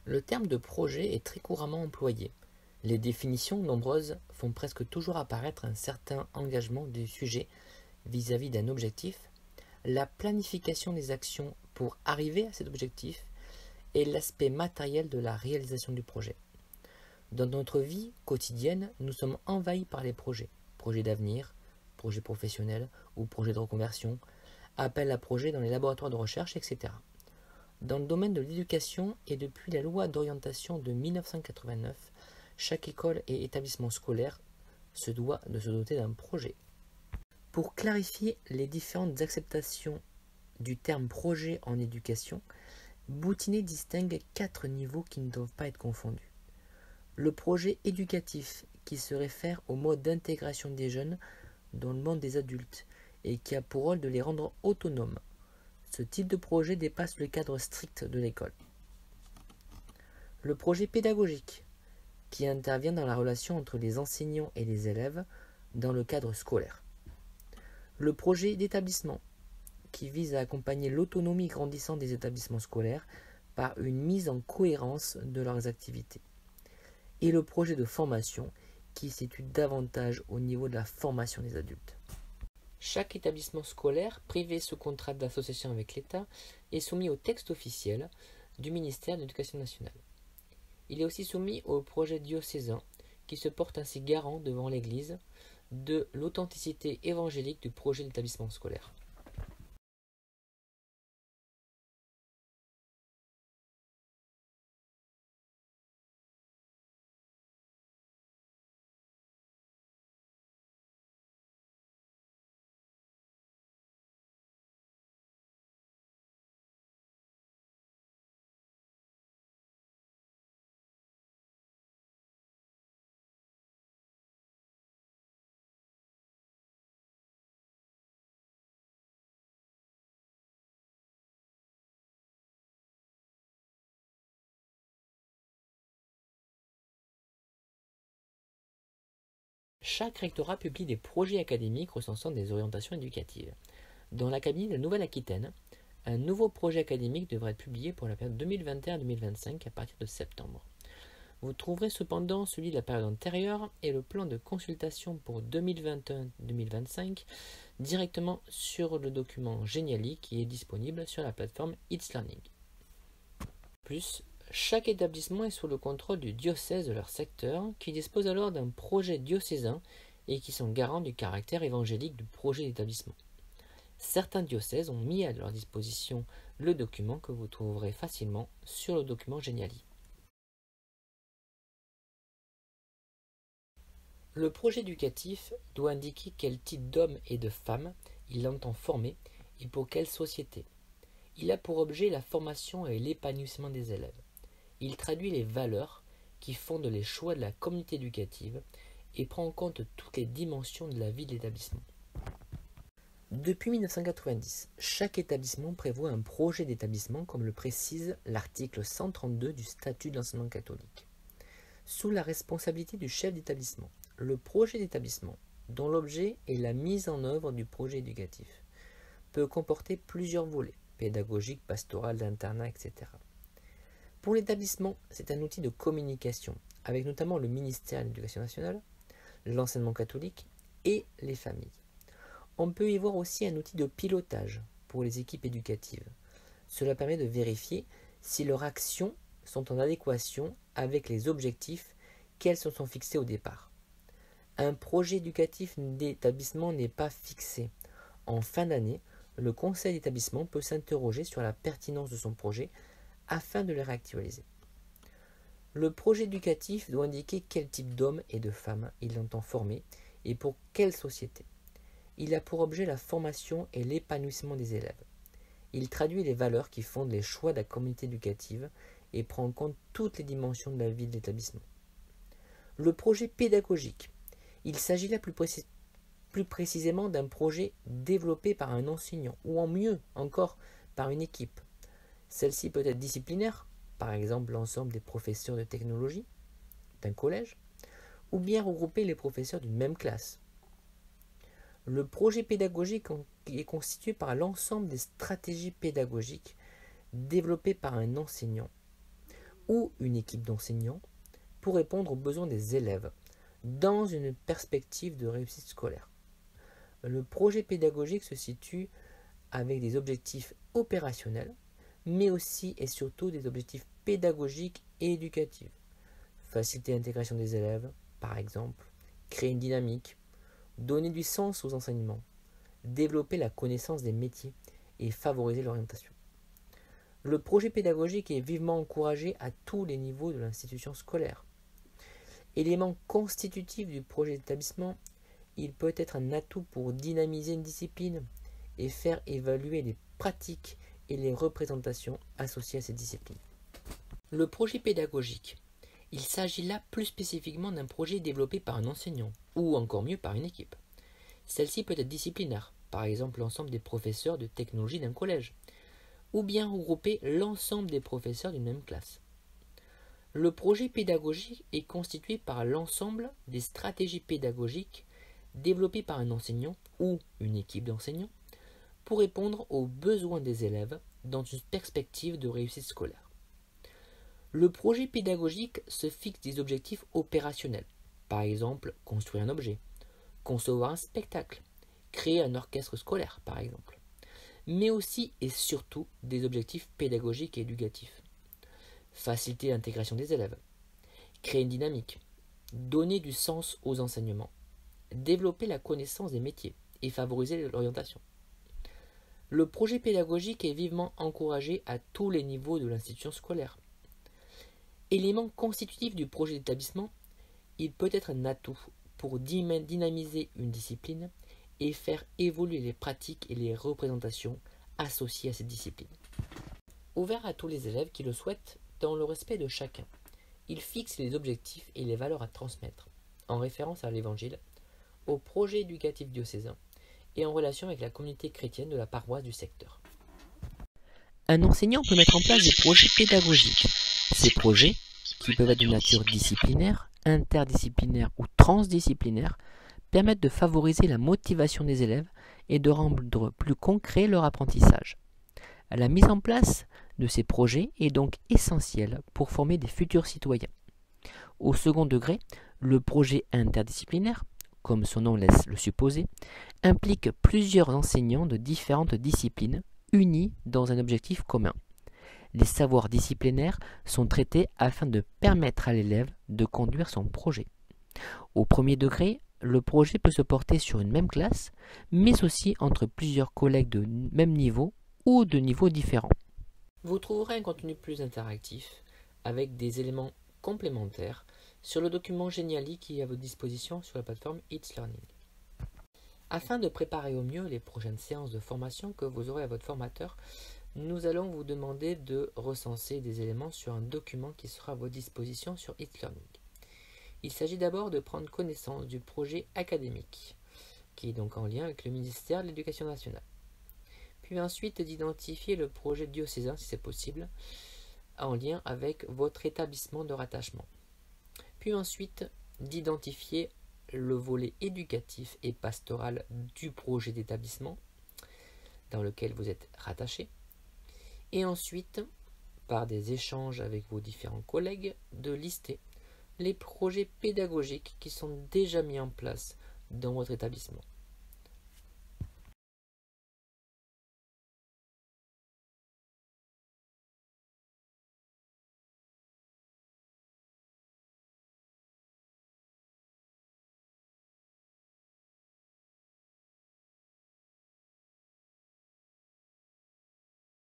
Le terme de projet est très couramment employé. Les définitions nombreuses font presque toujours apparaître un certain engagement du sujet vis-à-vis d'un objectif, la planification des actions pour arriver à cet objectif et l'aspect matériel de la réalisation du projet. Dans notre vie quotidienne, nous sommes envahis par les projets. Projets d'avenir, projets professionnels ou projets de reconversion, appels à projets dans les laboratoires de recherche, etc. Dans le domaine de l'éducation et depuis la loi d'orientation de 1989, chaque école et établissement scolaire se doit de se doter d'un projet. Pour clarifier les différentes acceptations du terme projet en éducation, Boutinet distingue 4 niveaux qui ne doivent pas être confondus. Le projet éducatif, qui se réfère au mode d'intégration des jeunes dans le monde des adultes et qui a pour rôle de les rendre autonomes. Ce type de projet dépasse le cadre strict de l'école. Le projet pédagogique, qui intervient dans la relation entre les enseignants et les élèves dans le cadre scolaire. Le projet d'établissement, qui vise à accompagner l'autonomie grandissante des établissements scolaires par une mise en cohérence de leurs activités. Et le projet de formation, qui se situe davantage au niveau de la formation des adultes. Chaque établissement scolaire, privé sous contrat d'association avec l'État, est soumis au texte officiel du ministère de l'Éducation nationale. Il est aussi soumis au projet diocésain, qui se porte ainsi garant devant l'Église de l'authenticité évangélique du projet d'établissement scolaire. Chaque rectorat publie des projets académiques recensant des orientations éducatives. Dans l'Académie de Nouvelle-Aquitaine, un nouveau projet académique devrait être publié pour la période 2021-2025 à partir de septembre. Vous trouverez cependant celui de la période antérieure et le plan de consultation pour 2021-2025 directement sur le document Geniali qui est disponible sur la plateforme It's Learning. Plus, chaque établissement est sous le contrôle du diocèse de leur secteur qui dispose alors d'un projet diocésain et qui sont garants du caractère évangélique du projet d'établissement. Certains diocèses ont mis à leur disposition le document que vous trouverez facilement sur le document Geniali. Le projet éducatif doit indiquer quel type d'hommes et de femmes il entend former et pour quelle société. Il a pour objet la formation et l'épanouissement des élèves. Il traduit les valeurs qui fondent les choix de la communauté éducative et prend en compte toutes les dimensions de la vie de l'établissement. Depuis 1990, chaque établissement prévoit un projet d'établissement comme le précise l'article 132 du statut de l'enseignement catholique. Sous la responsabilité du chef d'établissement, le projet d'établissement, dont l'objet est la mise en œuvre du projet éducatif, peut comporter plusieurs volets, pédagogique, pastoral, d'internat, etc. Pour l'établissement, c'est un outil de communication, avec notamment le ministère de l'Éducation nationale, l'enseignement catholique et les familles. On peut y voir aussi un outil de pilotage pour les équipes éducatives. Cela permet de vérifier si leurs actions sont en adéquation avec les objectifs qu'elles se sont fixés au départ. Un projet éducatif d'établissement n'est pas fixé. En fin d'année, le conseil d'établissement peut s'interroger sur la pertinence de son projet afin de le réactualiser. Le projet éducatif doit indiquer quel type d'hommes et de femmes il entend former et pour quelle société. Il a pour objet la formation et l'épanouissement des élèves. Il traduit les valeurs qui fondent les choix de la communauté éducative et prend en compte toutes les dimensions de la vie de l'établissement. Le projet pédagogique. Il s'agit là plus précisément d'un projet développé par un enseignant ou en mieux encore par une équipe. Celle-ci peut être disciplinaire, par exemple l'ensemble des professeurs de technologie d'un collège, ou bien regrouper les professeurs d'une même classe. Le projet pédagogique est constitué par l'ensemble des stratégies pédagogiques développées par un enseignant ou une équipe d'enseignants pour répondre aux besoins des élèves dans une perspective de réussite scolaire. Le projet pédagogique se situe avec des objectifs opérationnels, mais aussi et surtout des objectifs pédagogiques et éducatifs. Faciliter l'intégration des élèves, par exemple, créer une dynamique, donner du sens aux enseignements, développer la connaissance des métiers et favoriser l'orientation. Le projet pédagogique est vivement encouragé à tous les niveaux de l'institution scolaire. Élément constitutif du projet d'établissement, il peut être un atout pour dynamiser une discipline et faire évaluer les pratiques et les représentations associées à cette discipline. Le projet pédagogique, il s'agit là plus spécifiquement d'un projet développé par un enseignant, ou encore mieux par une équipe. Celle-ci peut être disciplinaire, par exemple l'ensemble des professeurs de technologie d'un collège, ou bien regrouper l'ensemble des professeurs d'une même classe. Le projet pédagogique est constitué par l'ensemble des stratégies pédagogiques développées par un enseignant ou une équipe d'enseignants pour répondre aux besoins des élèves dans une perspective de réussite scolaire. Le projet pédagogique se fixe des objectifs opérationnels, par exemple construire un objet, concevoir un spectacle, créer un orchestre scolaire par exemple, mais aussi et surtout des objectifs pédagogiques et éducatifs. Faciliter l'intégration des élèves, créer une dynamique, donner du sens aux enseignements, développer la connaissance des métiers et favoriser l'orientation. Le projet pédagogique est vivement encouragé à tous les niveaux de l'institution scolaire. Élément constitutif du projet d'établissement, il peut être un atout pour dynamiser une discipline et faire évoluer les pratiques et les représentations associées à cette discipline. Ouvert à tous les élèves qui le souhaitent dans le respect de chacun, il fixe les objectifs et les valeurs à transmettre, en référence à l'Évangile, au projet éducatif diocésain et en relation avec la communauté chrétienne de la paroisse du secteur. Un enseignant peut mettre en place des projets pédagogiques. Ces projets, qui peuvent être de nature disciplinaire, interdisciplinaire ou transdisciplinaire, permettent de favoriser la motivation des élèves et de rendre plus concret leur apprentissage. La mise en place de ces projets est donc essentielle pour former des futurs citoyens. Au second degré, le projet interdisciplinaire, comme son nom laisse le supposer, implique plusieurs enseignants de différentes disciplines unis dans un objectif commun. Les savoirs disciplinaires sont traités afin de permettre à l'élève de conduire son projet. Au premier degré, le projet peut se porter sur une même classe, mais aussi entre plusieurs collègues de même niveau ou de niveaux différents. Vous trouverez un contenu plus interactif, avec des éléments complémentaires, sur le document Geniali qui est à votre disposition sur la plateforme It's Learning. Afin de préparer au mieux les prochaines séances de formation que vous aurez à votre formateur, nous allons vous demander de recenser des éléments sur un document qui sera à votre disposition sur It's Learning. Il s'agit d'abord de prendre connaissance du projet académique, qui est donc en lien avec le ministère de l'Éducation nationale. Puis ensuite d'identifier le projet diocésain, si c'est possible, en lien avec votre établissement de rattachement. Puis ensuite d'identifier le volet éducatif et pastoral du projet d'établissement dans lequel vous êtes rattaché. Et ensuite, par des échanges avec vos différents collègues, de lister les projets pédagogiques qui sont déjà mis en place dans votre établissement.